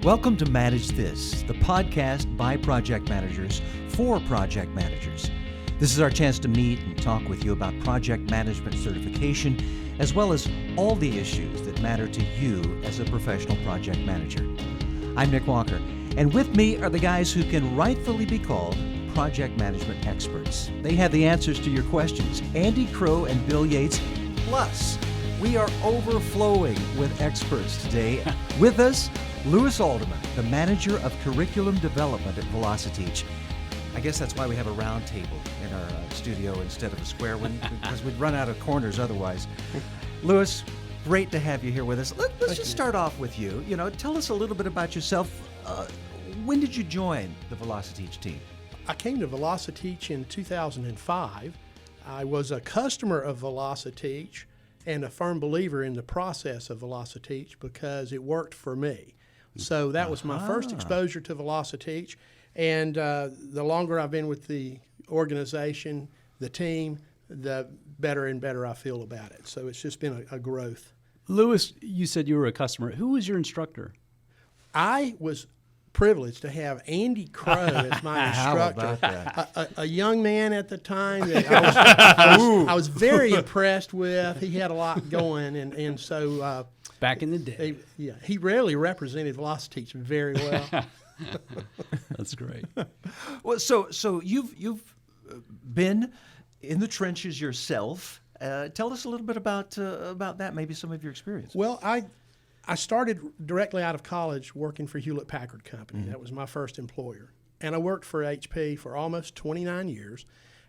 Welcome to Manage This, the podcast by project managers for project managers. This is our chance to meet and talk with you about project management certification, as well as all the issues that matter to you as a professional project manager. I'm Nick Walker, and with me are the guys who can rightfully be called project management experts. They have the answers to your questions. Andy Crowe and Bill Yates, plus we are overflowing with experts today. With us, Louis Alderman, the manager of curriculum development at VelociTeach. I guess that's why we have a round table in our studio instead of a square one, because we'd run out of corners otherwise. Louis, great to have you here with us. Let's just start off with you. Tell us a little bit about yourself. When did you join the VelociTeach team? I came to VelociTeach in 2005. I was a customer of VelociTeach and a firm believer in the process of VelociTeach because it worked for me. So that was my first exposure to VelociTeach, and the longer I've been with the organization, the team, the better and better I feel about it. So it's just been a growth. Louis, you said you were a customer. Who was your instructor? I was privileged to have Andy Crowe as my instructor. How about that? A young man at the time that I was very impressed with. He had a lot going, and so Back in the day. he really represented VelociTeach very well. That's great. Well, so you've been in the trenches yourself. Tell us a little bit about that, maybe some of your experience. Well, I started directly out of college working for Hewlett-Packard Company. That was my first employer. And I worked for HP for almost 29 years,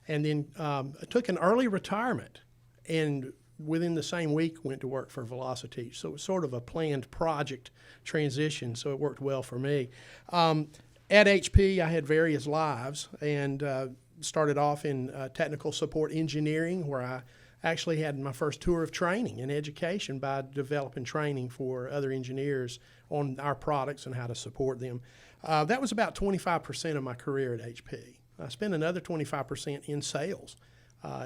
and then I took an early retirement, and within the same week went to work for VelociTeach. So it was sort of a planned project transition, so it worked well for me. At HP, I had various lives, and started off in technical support engineering, where I actually had my first tour of training and education by developing training for other engineers on our products and how to support them. That was about 25% of my career at HP. I spent another 25% in sales,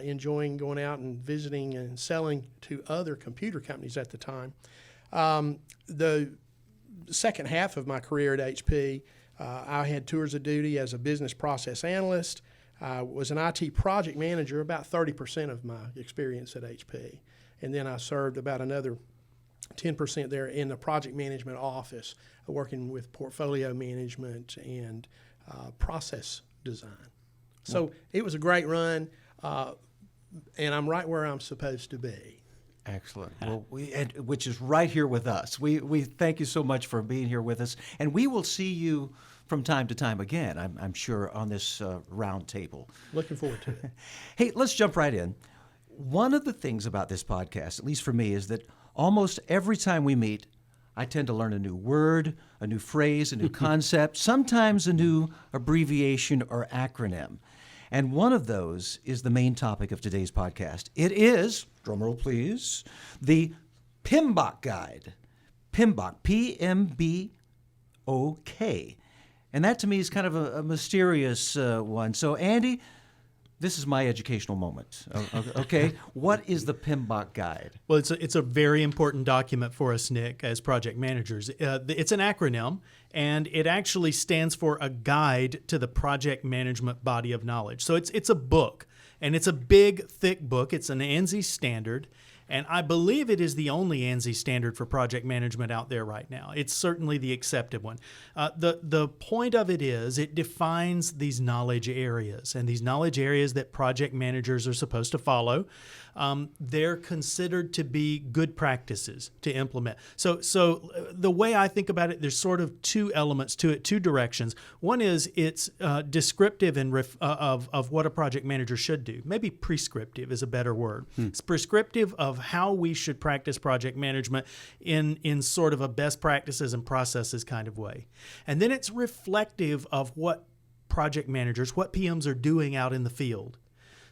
enjoying going out and visiting and selling to other computer companies at the time. The second half of my career at HP, I had tours of duty as a business process analyst. I was an IT project manager, about 30% of my experience at HP. And then I served about another 10% there in the project management office, working with portfolio management and process design. So it was a great run, and I'm right where I'm supposed to be. Excellent. Well, which is right here with us. We thank you so much for being here with us, and we will see you from time to time again, I'm sure, on this round table. Looking forward to it. Hey, let's jump right in. One of the things about this podcast, at least for me, is that almost every time we meet, I tend to learn a new word, a new phrase, a new concept, sometimes a new abbreviation or acronym. And one of those is the main topic of today's podcast. It is, drumroll please, the PMBOK Guide. PMBOK, P-M-B-O-K. And that to me is kind of a mysterious one. So Andy, this is my educational moment. Okay, what is the PMBOK Guide? Well, it's a very important document for us, Nick, as project managers. It's an acronym, and it actually stands for a guide to the project management body of knowledge. So it's a book, and it's a big, thick book. It's an ANSI standard, and I believe it is the only ANSI standard for project management out there right now. It's certainly the accepted one. The point of it is it defines these knowledge areas, and these knowledge areas that project managers are supposed to follow. They're considered to be good practices to implement. So the way I think about it, there's sort of two elements to it, two directions. One is it's descriptive of what a project manager should do. Maybe prescriptive is a better word. It's prescriptive of how we should practice project management in sort of a best practices and processes kind of way. And then it's reflective of what project managers, what PMs are doing out in the field.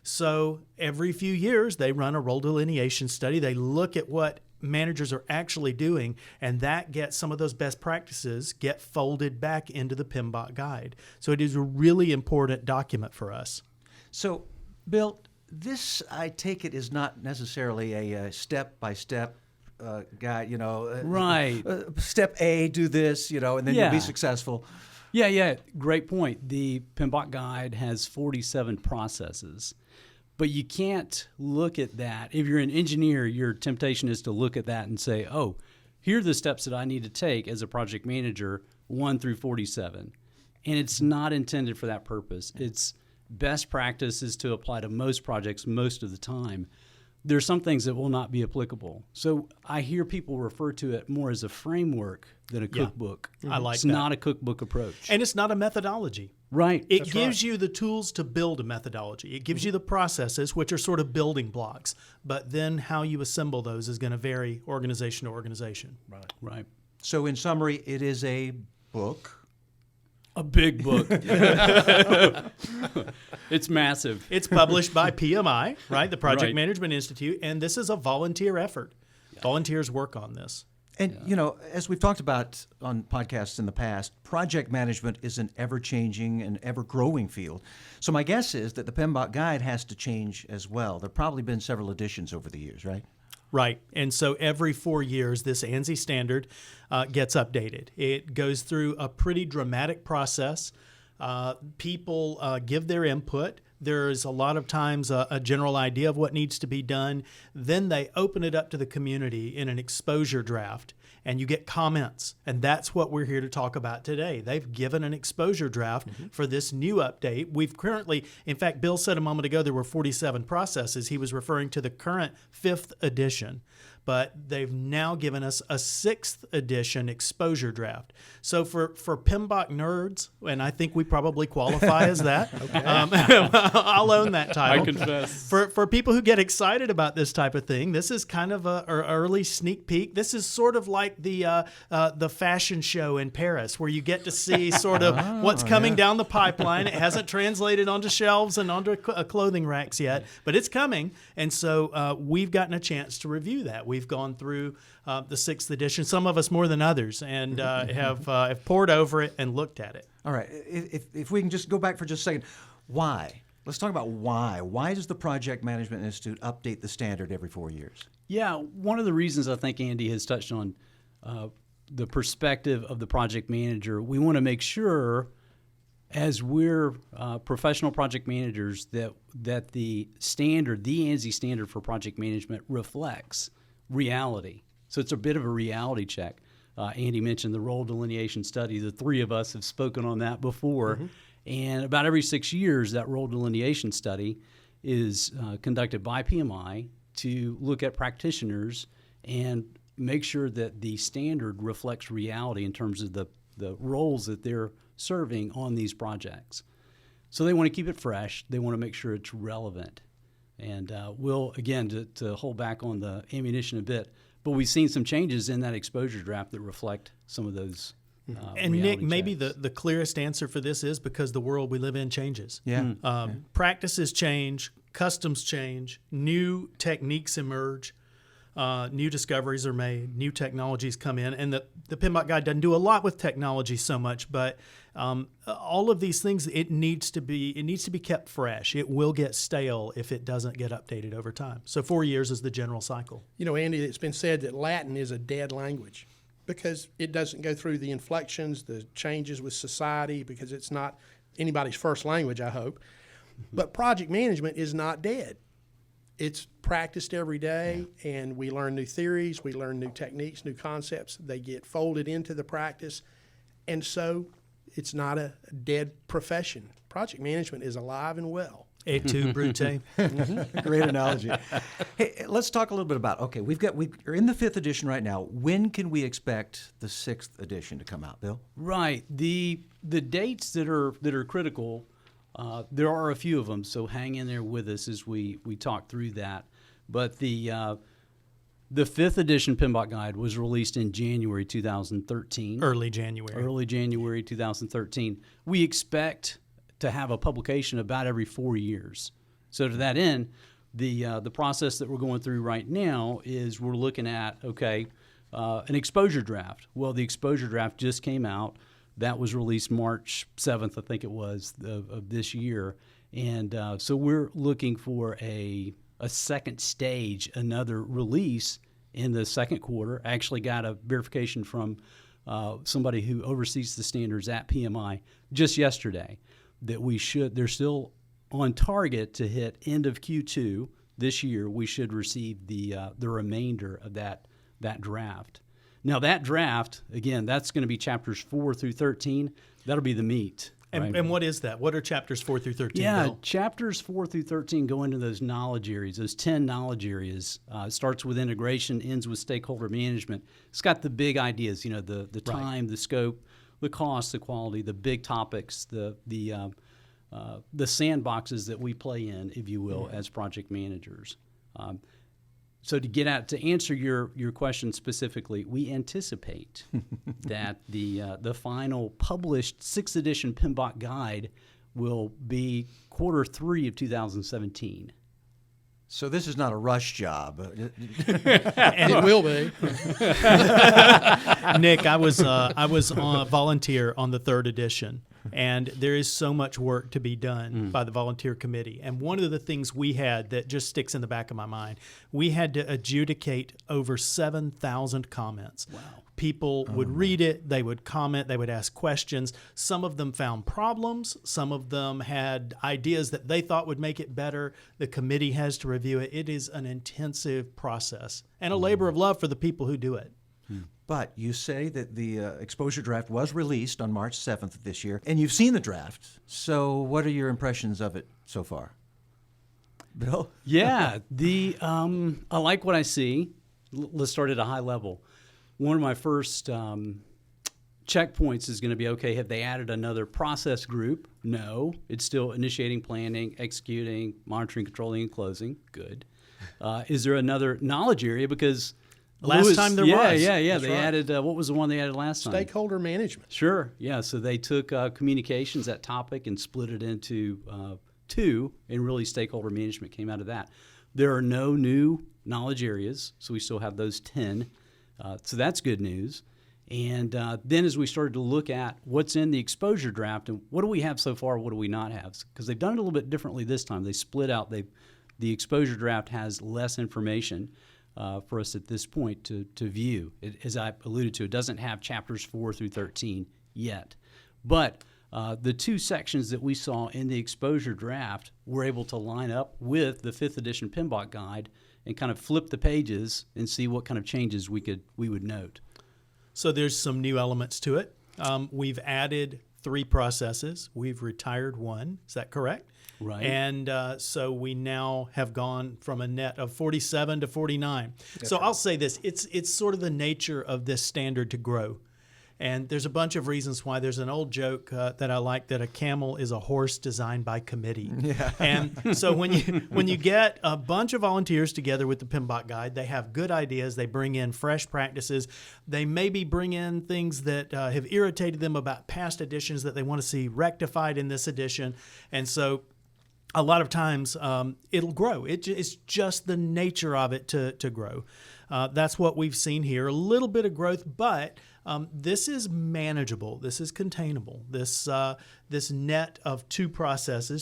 So every few years, they run a role delineation study. They look at what managers are actually doing, and that gets some of those best practices get folded back into the PMBOK Guide. So it is a really important document for us. So, Bill, this, I take it, is not necessarily a step-by-step guide, Right. Step A, do this, and then you'll be Yeah. successful. Yeah, great point. The PMBOK guide has 47 processes, but you can't look at that. If you're an engineer, your temptation is to look at that and say, oh, here are the steps that I need to take as a project manager, 1 through 47. And it's not intended for that purpose. It's best practice is to apply to most projects most of the time. There's some things that will not be applicable. So I hear people refer to it more as a framework than a cookbook. I like it's that. not a cookbook approach. And it's not a methodology. Right. It gives you the tools to build a methodology. It gives Mm-hmm. you the processes, which are sort of building blocks. But then how you assemble those is going to vary organization to organization. Right. So in summary, it is a book. A big book. It's massive. It's published by PMI, right? The Project Right. Management Institute. And this is a volunteer effort. Volunteers work on this. And, as we've talked about on podcasts in the past, project management is an ever-changing and ever-growing field. So my guess is that the PMBOK guide has to change as well. There have probably been several editions over the years, right? Right. And so every 4 years, this ANSI standard gets updated. It goes through a pretty dramatic process. People give their input. There's a lot of times a general idea of what needs to be done. Then they open it up to the community in an exposure draft, and you get comments. And that's what we're here to talk about today. They've given an exposure draft for this new update. We've currently, in fact, Bill said a moment ago there were 47 processes. He was referring to the current 5th edition. But they've now given us a 6th edition exposure draft. So for PMBOK nerds, and I think we probably qualify as that, I'll own that title. I confess. For people who get excited about this type of thing, this is kind of an early sneak peek. This is sort of like the fashion show in Paris, where you get to see sort of what's coming down the pipeline. It hasn't translated onto shelves and onto clothing racks yet, but it's coming. And so we've gotten a chance to review that. We've gone through the 6th edition, some of us more than others, and have pored over it and looked at it. All right. If we can just go back for just a second, why? Let's talk about why. Why does the Project Management Institute update the standard every 4 years? Yeah, one of the reasons I think Andy has touched on the perspective of the project manager, we want to make sure as we're professional project managers that the standard, the ANSI standard for project management reflects reality. So it's a bit of a reality check. Andy mentioned the role delineation study. The three of us have spoken on that before. And about every 6 years, that role delineation study is conducted by PMI to look at practitioners and make sure that the standard reflects reality in terms of the roles that they're serving on these projects. So they want to keep it fresh. They want to make sure it's relevant. And we'll, again, to hold back on the ammunition a bit, but we've seen some changes in that exposure draft that reflect some of those And Nick, reality maybe checks. the clearest answer for this is because the world we live in changes. Yeah. Practices change, customs change, new techniques emerge, new discoveries are made, new technologies come in, and the PMBOK guide doesn't do a lot with technology so much, but all of these things it needs to be kept fresh. It will get stale if it doesn't get updated over time. So 4 years is the general cycle. You know, Andy, it's been said that Latin is a dead language because it doesn't go through the inflections, the changes with society, because it's not anybody's first language, I hope. But project management is not dead. It's practiced every day, and we learn new theories, we learn new techniques, new concepts. They get folded into the practice, and so it's not a dead profession. Project management is alive and well. Et tu, Brute. Great analogy. Hey, let's talk a little bit about, okay, we're in the 5th edition right now. When can we expect the 6th edition to come out, Bill? Right. The dates that are critical, there are a few of them, so hang in there with us as we talk through that. But the 5th edition PMBOK guide was released in January 2013. Early January. Early January 2013. We expect to have a publication about every 4 years. So to that end, the process that we're going through right now is we're looking at, an exposure draft. Well, the exposure draft just came out. That was released March 7th, I think it was, of this year. And so we're looking for a second stage, another release in the second quarter. I actually got a verification from somebody who oversees the standards at PMI just yesterday that they're still on target to hit end of Q2 this year. We should receive the remainder of that draft. Now that draft, again, that's going to be chapters 4 through 13. That'll be the meat. Right? And what is that? What are chapters 4 through 13? Yeah, Bill? chapters 4 through 13 go into those knowledge areas, those 10 knowledge areas. Starts with integration, ends with stakeholder management. It's got the big ideas, the time, the scope, the cost, the quality, the big topics, the sandboxes that we play in, if you will, as project managers. So to answer your question specifically, we anticipate that the final published 6th edition PMBOK guide will be quarter 3 of 2017. So this is not a rush job. It will be. Nick, I was on a volunteer on the 3rd edition, and there is so much work to be done by the volunteer committee. And one of the things we had that just sticks in the back of my mind, we had to adjudicate over 7,000 comments. Wow. People would read it, they would comment, they would ask questions. Some of them found problems. Some of them had ideas that they thought would make it better. The committee has to review it. It is an intensive process and a labor of love for the people who do it. But you say that the exposure draft was released on March 7th of this year, and you've seen the draft. So what are your impressions of it so far? Bill? Yeah, I like what I see. Let's start at a high level. One of my first checkpoints is going to be, okay, have they added another process group? No. It's still initiating, planning, executing, monitoring, controlling, and closing. Good. Is there another knowledge area? Because Last time there was. Yeah. That's They right. added, what was the one they added last time? Stakeholder management. Sure. Yeah. So they took communications, that topic, and split it into 2, and really stakeholder management came out of that. There are no new knowledge areas, so we still have those 10. So that's good news. And then as we started to look at what's in the exposure draft and what do we have so far, what do we not have? Because they've done it a little bit differently this time. They split out. The exposure draft has less information for us at this point to view. As I alluded to, it doesn't have chapters 4 through 13 yet. But the 2 sections that we saw in the exposure draft were able to line up with the 5th edition PMBOK guide and kind of flip the pages and see what kind of changes we would note. So there's some new elements to it. We've added 3 processes. We've retired 1. Is that correct? Right. And so we now have gone from a net of 47 to 49. So I'll say this. It's sort of the nature of this standard to grow. And there's a bunch of reasons why. There's an old joke that I like, that a camel is a horse designed by committee. Yeah. And so when you get a bunch of volunteers together with the PMBOK guide, they have good ideas. They bring in fresh practices. They maybe bring in things that have irritated them about past editions that they want to see rectified in this edition. And so a lot of times it'll grow. It's just the nature of it to grow. That's what we've seen here. A little bit of growth, but this is manageable. This is containable. This net of 2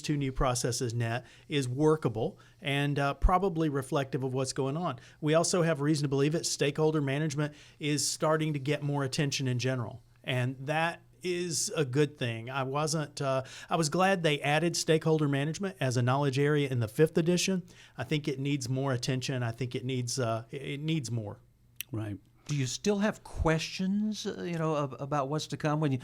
new processes net, is workable and probably reflective of what's going on. We also have reason to believe that stakeholder management is starting to get more attention in general, and that is a good thing. I was glad they added stakeholder management as a knowledge area in the 5th edition. I think it needs more attention. I think it needs more. Right. Do you still have questions, about what's to come when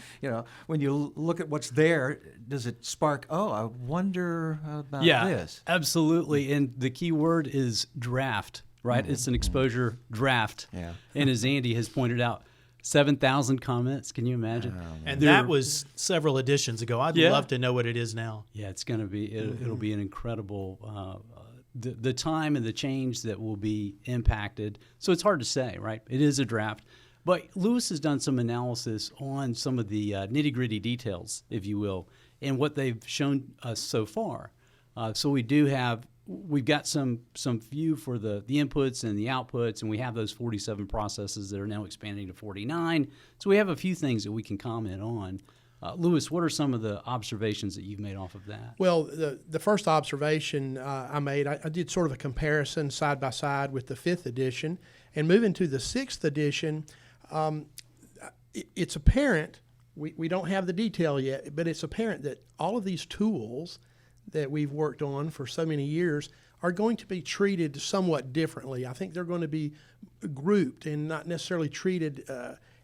you look at what's there? Does it spark? Oh, I wonder about this. Absolutely. And the key word is draft. Right. It's an exposure draft. Yeah. And as Andy has pointed out, 7,000 comments. Can you imagine? And that was several editions ago. I'd love to know what it is now. Yeah, it's going to be. It'll be an incredible. The time and the change that will be impacted. So it's hard to say, right? It is a draft. But Louis has done some analysis on some of the nitty-gritty details, if you will, and what they've shown us so far. So we've got some view for the inputs and the outputs, and we have those 47 processes that are now expanding to 49. So we have a few things that we can comment on. Louis, what are some of the observations that you've made off of that? Well, the first observation I made, I did sort of a comparison side by side with the 5th edition, And moving to the 6th edition, it's apparent, we don't have the detail yet, but it's apparent that all of these tools that we've worked on for so many years are going to be treated somewhat differently. I think they're going to be grouped and not necessarily treated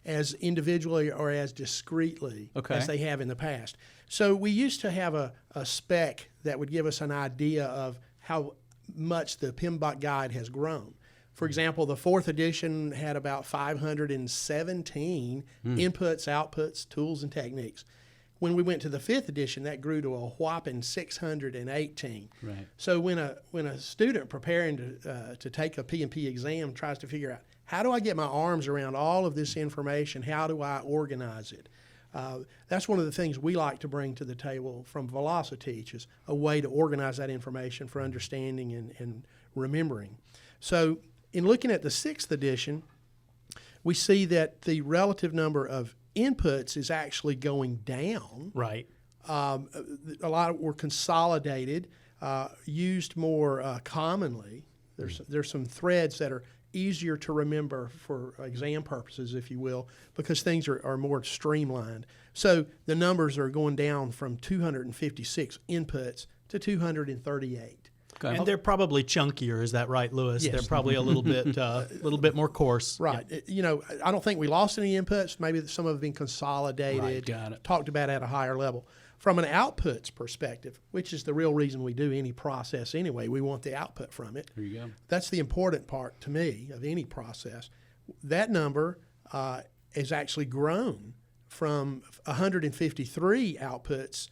as individually or as discreetly as they have in the past. So we used to have a spec that would give us an idea of how much the PMBOK guide has grown. For example, the 4th edition had about 517 inputs, outputs, tools, and techniques. When we went to the 5th edition, that grew to a whopping 618. Right. So when a student preparing to take a P&P exam tries to figure out, how do I get my arms around all of this information? How do I organize it? That's one of the things we like to bring to the table from Velociteach, is a way to organize that information for understanding and remembering. So in looking at the 6th edition, we see that the relative number of inputs is actually going down. Right. A lot were consolidated, used more commonly. There's some threads that are easier to remember for exam purposes, if you will, because things are more streamlined. So the numbers are going down from 256 inputs to 238. Okay. And they're probably chunkier, is that right, Louis? Yes. They're probably a little bit more coarse. Right. I don't think we lost any inputs. Maybe some have been consolidated, Right, got it. talked about at a higher level. From an outputs perspective, which is the real reason we do any process anyway, we want the output from it. There you go. That's the important part to me of any process. That number has actually grown from 153 outputs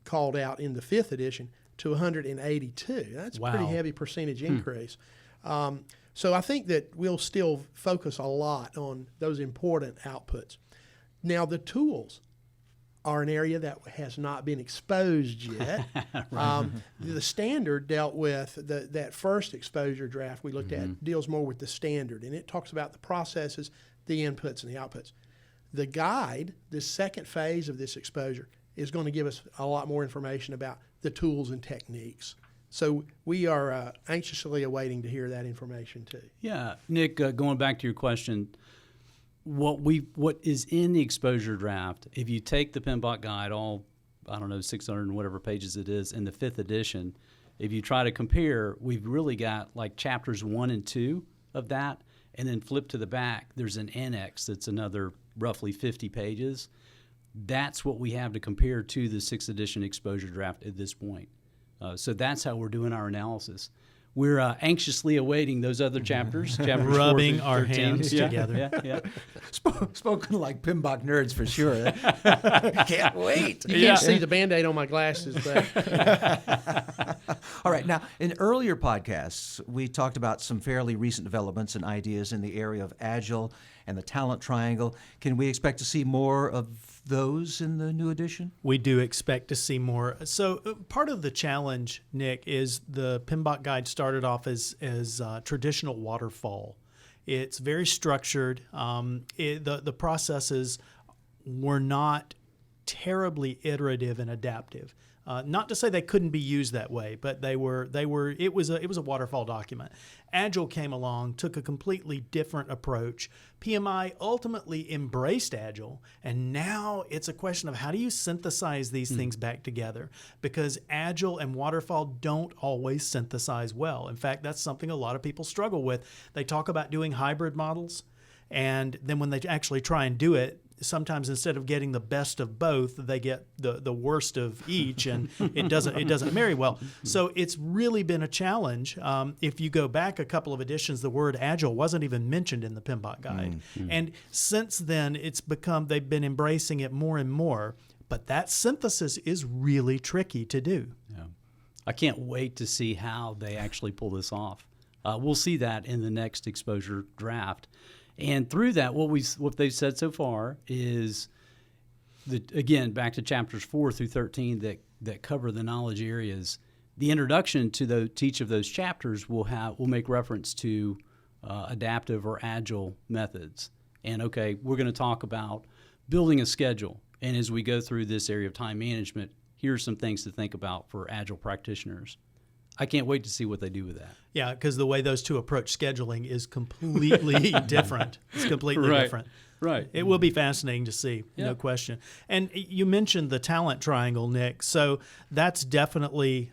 called out in the 5th edition to 182. That's a pretty Wow. heavy percentage increase. So I think that we'll still focus a lot on those important outputs. Now, the tools are an area that has not been exposed yet. The standard dealt with that first exposure draft we looked at deals more with the standard, and it talks about the processes, the inputs, and the outputs. The guide, this second phase of this exposure, is going to give us a lot more information about the tools and techniques. So we are anxiously awaiting to hear that information too. Yeah, Nick, going back to your question, what is in the exposure draft, if you take the PMBOK guide, all, 600 and whatever pages it is in the 5th edition, if you try to compare, we've really got like chapters 1 and 2 of that, and then flip to the back, there's an annex that's another roughly 50 pages. That's what we have to compare to the 6th edition exposure draft at this point. So that's how we're doing our analysis. We're anxiously awaiting those other chapters, chapters Rubbing 4 through our 13. hands Yeah, together. Yeah. Spoken like PMBOK nerds for sure. Can't wait. You can't see the Band-Aid on my glasses, but All right. Now, in earlier podcasts, we talked about some fairly recent developments and ideas in the area of Agile and the talent triangle. Can we expect to see more of those in the new edition? We do expect to see more. So part of the challenge, Nick, is the PMBOK guide started off as traditional waterfall. It's very structured. The processes were not terribly iterative and adaptive. Not to say they couldn't be used that way, but they were. It was a waterfall document. Agile came along, took a completely different approach. PMI ultimately embraced Agile, and now it's a question of how do you synthesize these things back together? Because Agile and waterfall don't always synthesize well. In fact, that's something a lot of people struggle with. They talk about doing hybrid models, and then when they actually try and do it, sometimes instead of getting the best of both, they get the worst of each, and it doesn't marry well. So it's really been a challenge. If you go back a couple of editions, the word Agile wasn't even mentioned in the PMBOK guide, and since then they've been embracing it more and more. But that synthesis is really tricky to do. Yeah. I can't wait to see how they actually pull this off. We'll see that in the next exposure draft. And through that, what they've said so far is, again, back to chapters 4 through 13 that cover the knowledge areas. The introduction to each of those chapters will make reference to adaptive or agile methods. And okay, we're going to talk about building a schedule. And as we go through this area of time management, here's some things to think about for agile practitioners. I can't wait to see what they do with that. Yeah, because the way those two approach scheduling is completely different. It's completely different. Right. It will be fascinating to see, Yeah. no question. And you mentioned the talent triangle, Nick. So that's definitely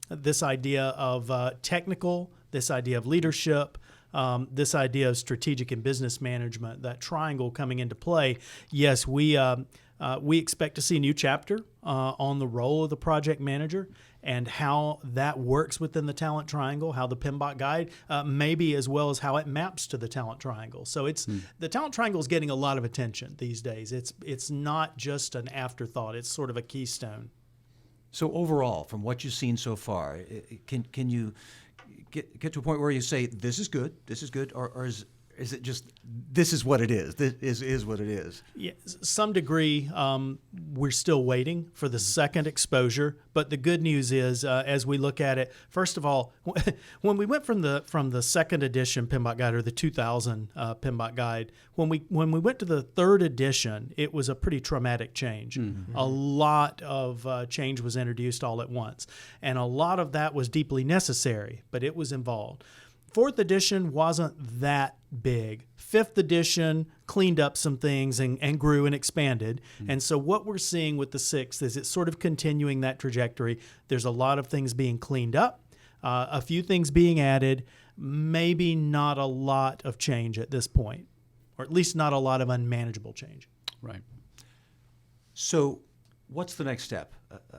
this idea of technical, this idea of leadership, this idea of strategic and business management, that triangle coming into play. Yes, we expect to see a new chapter on the role of the project manager and how that works within the talent triangle, how the PMBOK guide, maybe as well as how it maps to the talent triangle. So the talent triangle is getting a lot of attention these days. It's not just an afterthought. It's sort of a keystone. So overall, from what you've seen so far, can you get to a point where you say this is good, or is it just this is what it is? This is what it is. Yeah, some degree, we're still waiting for the second exposure. But the good news is, as we look at it, first of all, when we went from the second edition PMBOK guide, or the 2000 PMBOK guide, when we went to the third edition, it was a pretty traumatic change. Mm-hmm. A lot of change was introduced all at once, and a lot of that was deeply necessary, but it was involved. Fourth edition wasn't that big. Fifth edition cleaned up some things and grew and expanded. Mm-hmm. And so what we're seeing with the sixth is it's sort of continuing that trajectory. There's a lot of things being cleaned up, a few things being added, maybe not a lot of change at this point, or at least not a lot of unmanageable change. Right. So what's the next step?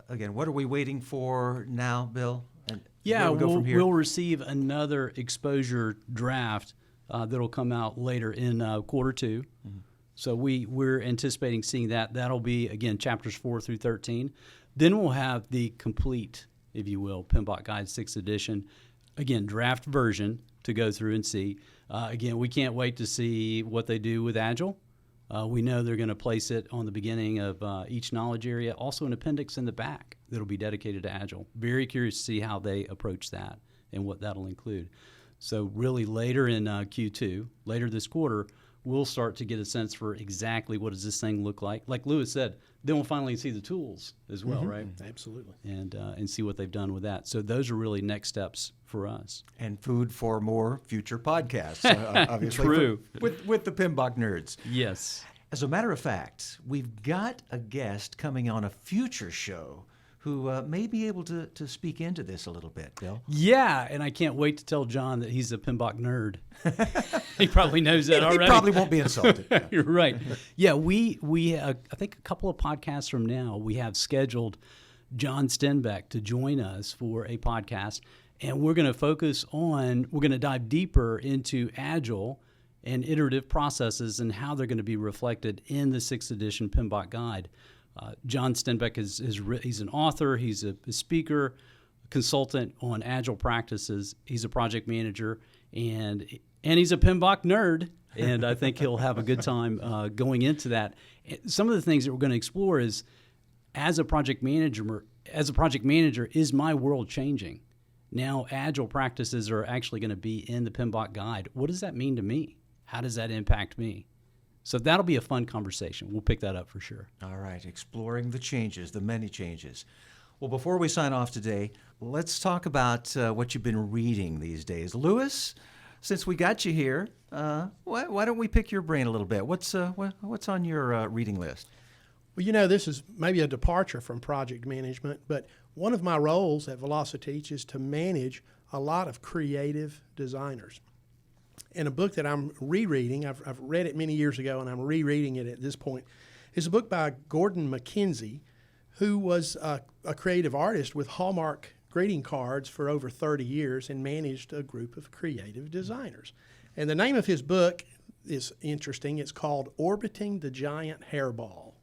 Again, what are we waiting for now, Bill? And yeah, where do we go from here? We'll receive another exposure draft that'll come out later in quarter two. Mm-hmm. So we're anticipating seeing that. That'll be, again, chapters 4 through 13. Then we'll have the complete, if you will, PMBOK Guide 6th edition. Again, draft version to go through and see. Again, we can't wait to see what they do with Agile. We know they're going to place it on the beginning of each knowledge area, also an appendix in the back that'll be dedicated to Agile. Very curious to see how they approach that and what that'll include. So really later in Q2, later this quarter, we'll start to get a sense for exactly what does this thing look like. Like Louis said, then we'll finally see the tools as well, right? Absolutely. And see what they've done with that. So those are really next steps for us. And food for more future podcasts, obviously. True. With the PMBOK nerds. Yes. As a matter of fact, we've got a guest coming on a future show who may be able to speak into this a little bit, Bill. Yeah, and I can't wait to tell John that he's a PMBOK nerd. He probably knows that already. He probably won't be insulted. You're right. Yeah, we I think a couple of podcasts from now, we have scheduled John Stenbeck to join us for a podcast, and we're going to dive deeper into Agile and iterative processes and how they're going to be reflected in the 6th edition PMBOK guide. John Stenbeck he's an author, he's a speaker, consultant on Agile practices. He's a project manager, and he's a PMBOK nerd, and I think he'll have a good time going into that. Some of the things that we're going to explore is, as a project manager, is my world changing? Now Agile practices are actually going to be in the PMBOK guide. What does that mean to me? How does that impact me? So that'll be a fun conversation. We'll pick that up for sure. All right, exploring the changes, the many changes. Well, before we sign off today, let's talk about what you've been reading these days. Louis, since we got you here, why don't we pick your brain a little bit? What's on your reading list? Well, this is maybe a departure from project management, but one of my roles at Velociteach is to manage a lot of creative designers. And a book that I'm rereading, I've read it many years ago and I'm rereading it at this point, is a book by Gordon McKenzie, who was a creative artist with Hallmark greeting cards for over 30 years and managed a group of creative designers. And the name of his book is interesting. It's called Orbiting the Giant Hairball.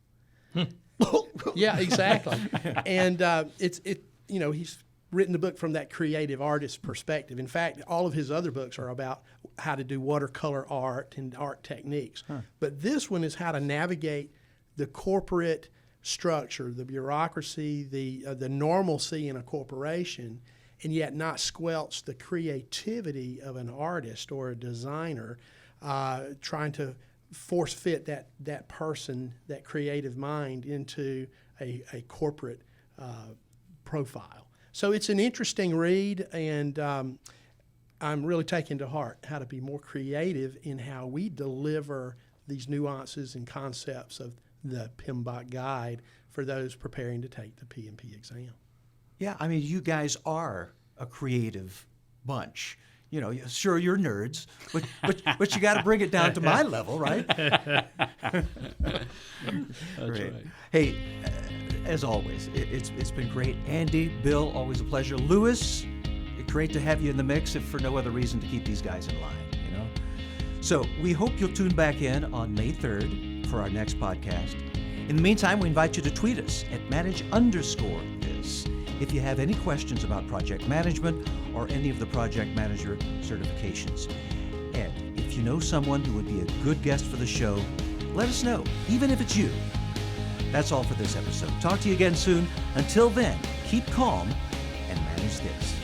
Yeah, exactly. And he's written the book from that creative artist perspective. In fact, all of his other books are about how to do watercolor art and art techniques. But this one is how to navigate the corporate structure, the bureaucracy, the normalcy in a corporation, and yet not squelch the creativity of an artist or a designer trying to force fit that person, that creative mind into a corporate profile. So it's an interesting read, and I'm really taking to heart how to be more creative in how we deliver these nuances and concepts of the PMBOK guide for those preparing to take the PMP exam. Yeah, I mean, you guys are a creative bunch. You know, sure, you're nerds, but you got to bring it down to my level, right? That's Great. right. Hey, as always, it's been great. Andy, Bill, always a pleasure. Louis, great to have you in the mix, if for no other reason to keep these guys in line, you know? So we hope you'll tune back in on May 3rd for our next podcast. In the meantime, we invite you to tweet us at manage_this if you have any questions about project management or any of the project manager certifications. And if you know someone who would be a good guest for the show, let us know, even if it's you. That's all for this episode. Talk to you again soon. Until then, keep calm and manage this.